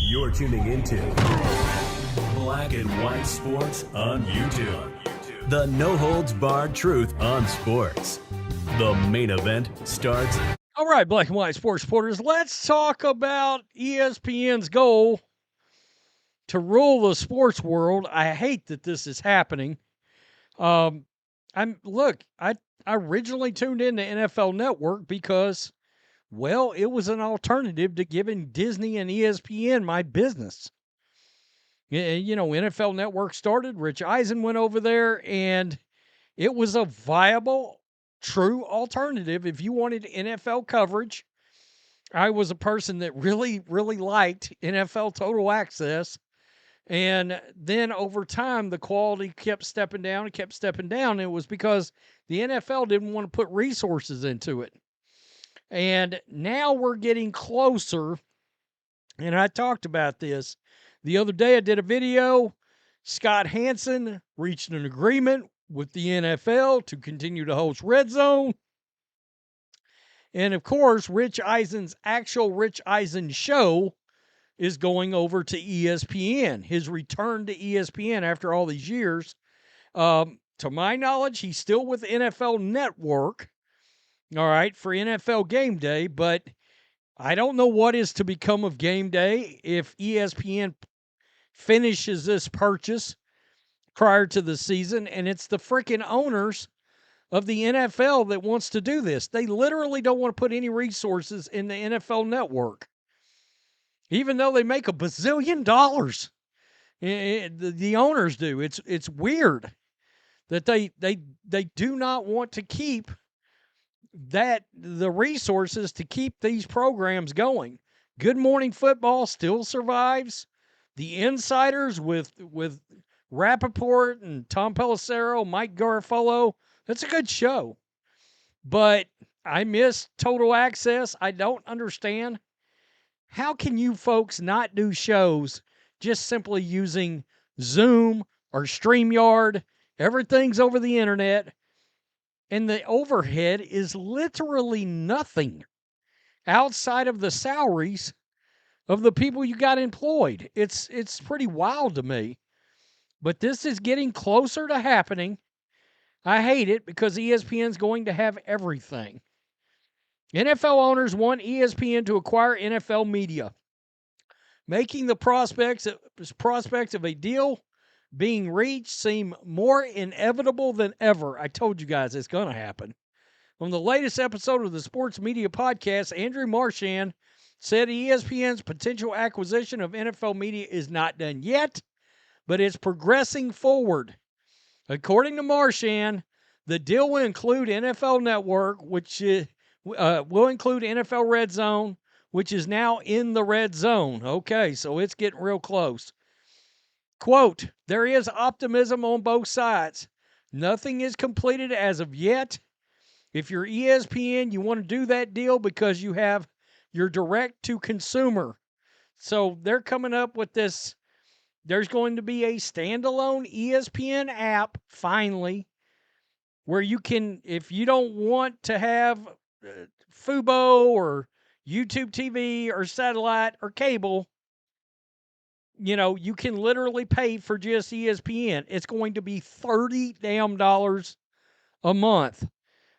You're tuning into Black and White Sports on YouTube. The no-holds-barred truth on sports. The main event starts. All right, Black and White Sports supporters, let's talk about ESPN's goal to rule the sports world. I hate that this is happening. I originally tuned into NFL Network because, well, it was an alternative to giving Disney and ESPN my business. NFL Network started, Rich Eisen went over there, and it was a viable, true alternative if you wanted NFL coverage. I was a person that really, really liked NFL Total Access. And then over time, the quality kept stepping down and kept stepping down. It was because the NFL didn't want to put resources into it. And now we're getting closer. And I talked about this the other day. I did a video. Scott Hansen reached an agreement with the NFL to continue to host Redzone. And of course, Rich Eisen's actual Rich Eisen show is going over to ESPN. His return to ESPN after all these years. To my knowledge, he's still with NFL Network, all right, for NFL Game Day, but I don't know what is to become of Game Day if ESPN finishes this purchase prior to the season, and it's the freaking owners of the NFL that wants to do this. They literally don't want to put any resources in the NFL Network, even though they make $1 bazillion. The owners do. It's weird that they do not want to keep the resources to keep these programs going. Good Morning Football still survives. The Insiders with Rappaport and Tom Pelissero, Mike Garafolo, that's a good show. But I miss Total Access. I don't understand. How can you folks not do shows just simply using Zoom or StreamYard? Everything's over the internet. And the overhead is literally nothing outside of the salaries of the people you got employed. It's pretty wild to me. But this is getting closer to happening. I hate it because ESPN's going to have everything. NFL owners want ESPN to acquire NFL media, making the prospects of a deal being reached seem more inevitable than ever. I told you guys it's going to happen. On the latest episode of the Sports Media Podcast, Andrew Marchand said ESPN's potential acquisition of NFL media is not done yet, but it's progressing forward. According to Marchand, the deal will include NFL Network, which will include NFL Redzone, which is now in the red zone. Okay, so it's getting real close. Quote, there is optimism on both sides. Nothing is completed as of yet. If you're ESPN, you want to do that deal because you have your direct-to-consumer. So they're coming up with this. There's going to be a standalone ESPN app, finally, where you can, if you don't want to have Fubo or YouTube TV or satellite or cable, you can literally pay for just ESPN. It's going to be $30 a month.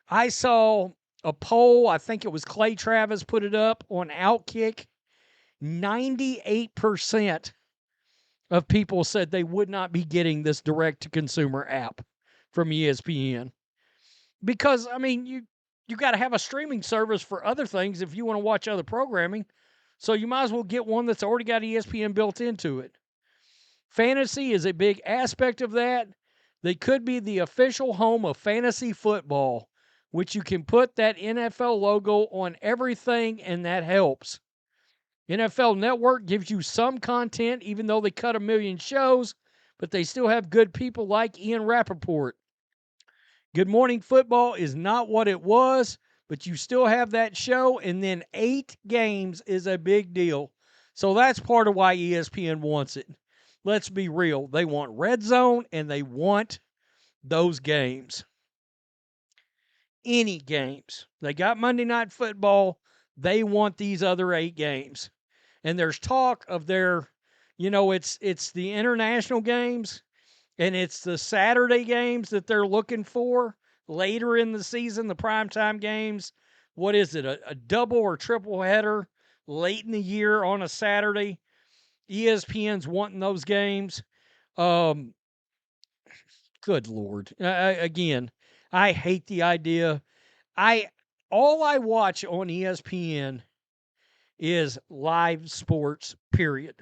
I saw a poll, I think it was Clay Travis put it up on Outkick. 98% of people said they would not be getting this direct-to-consumer app from ESPN. Because, you got to have a streaming service for other things if you want to watch other programming. So you might as well get one that's already got ESPN built into it. Fantasy is a big aspect of that. They could be the official home of fantasy football, which you can put that NFL logo on everything, and that helps. NFL Network gives you some content, even though they cut 1 million shows, but they still have good people like Ian Rappaport. Good Morning Football is not what it was, but you still have that show, and then 8 games is a big deal. So that's part of why ESPN wants it. Let's be real. They want Redzone, and they want those games. Any games. They got Monday Night Football. They want these other 8 games. and there's talk of their, it's the international games and it's the Saturday games that they're looking for later in the season, the primetime games. What is it, a double or triple header late in the year on a Saturday? ESPN's wanting those games. Good Lord. Again, I hate the idea. All I watch on ESPN is live sports, period.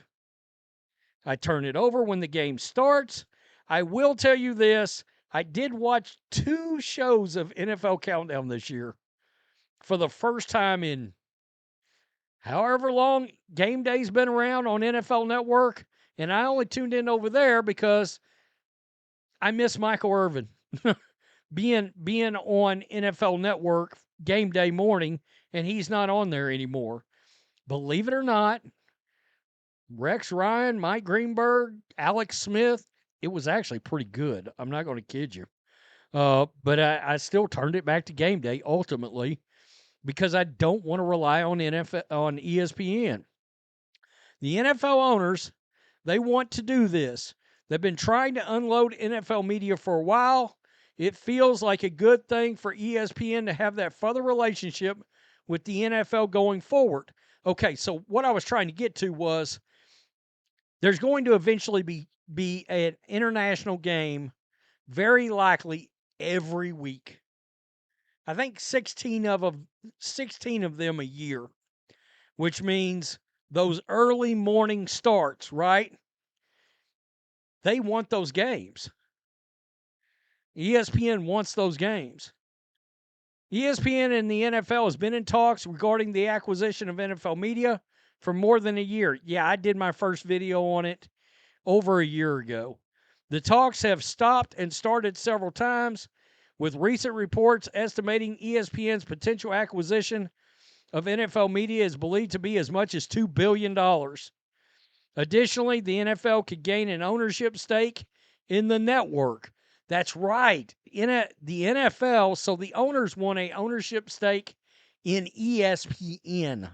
I turn it over when the game starts. I will tell you this. I did watch 2 shows of NFL Countdown this year for the first time in however long game day's been around on NFL Network, and I only tuned in over there because I miss Michael Irvin being on NFL Network game day morning, and he's not on there anymore. Believe it or not, Rex Ryan, Mike Greenberg, Alex Smith, it was actually pretty good. I'm not going to kid you. But I still turned it back to game day ultimately because I don't want to rely on ESPN. The NFL owners, they want to do this. They've been trying to unload NFL media for a while. It feels like a good thing for ESPN to have that further relationship with the NFL going forward. Okay, so what I was trying to get to was there's going to eventually be an international game, very likely every week. I think 16 of them a year, which means those early morning starts, right? They want those games. ESPN wants those games. ESPN and the NFL has been in talks regarding the acquisition of NFL media for more than a year. Yeah, I did my first video on it over a year ago. The talks have stopped and started several times, with recent reports estimating ESPN's potential acquisition of NFL media is believed to be as much as $2 billion. Additionally, the NFL could gain an ownership stake in the network. That's right, the NFL, so the owners want an ownership stake in ESPN.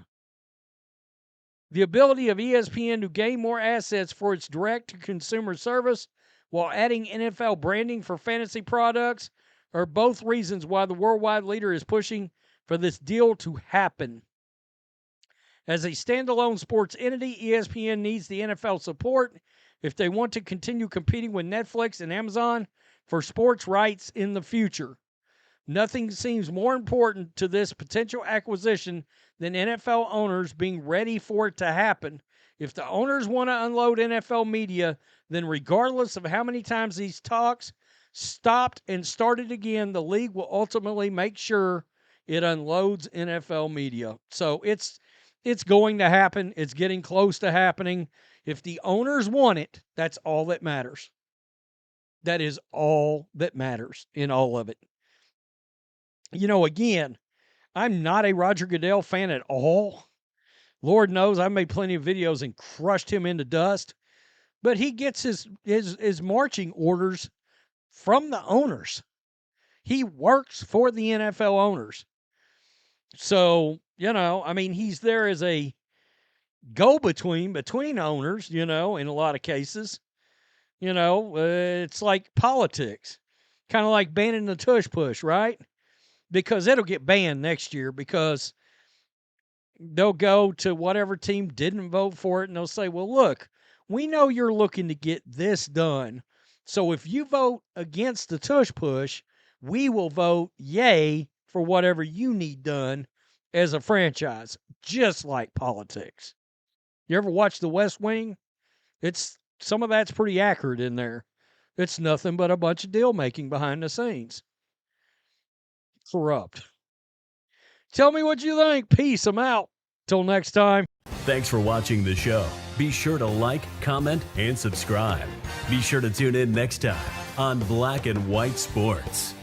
The ability of ESPN to gain more assets for its direct-to-consumer service while adding NFL branding for fantasy products are both reasons why the worldwide leader is pushing for this deal to happen. As a standalone sports entity, ESPN needs the NFL support if they want to continue competing with Netflix and Amazon for sports rights in the future. Nothing seems more important to this potential acquisition than NFL owners being ready for it to happen. If the owners want to unload NFL media, then regardless of how many times these talks stopped and started again, the league will ultimately make sure it unloads NFL media. So it's going to happen. It's getting close to happening. If the owners want it, that's all that matters. That is all that matters in all of it. Again, I'm not a Roger Goodell fan at all. Lord knows I made plenty of videos and crushed him into dust. But he gets his marching orders from the owners. He works for the NFL owners. So, he's there as a go-between between owners, in a lot of cases. It's like politics. Kind of like banning the tush push, right? Because it'll get banned next year because they'll go to whatever team didn't vote for it and they'll say, well, look, we know you're looking to get this done. So if you vote against the tush push, we will vote yay for whatever you need done as a franchise, just like politics. You ever watch The West Wing? Some of that's pretty accurate in there. It's nothing but a bunch of deal making behind the scenes. Corrupt. Tell me what you think. Peace. I'm out. Till next time. Thanks for watching the show. Be sure to like, comment, and subscribe. Be sure to tune in next time on Black and White Sports.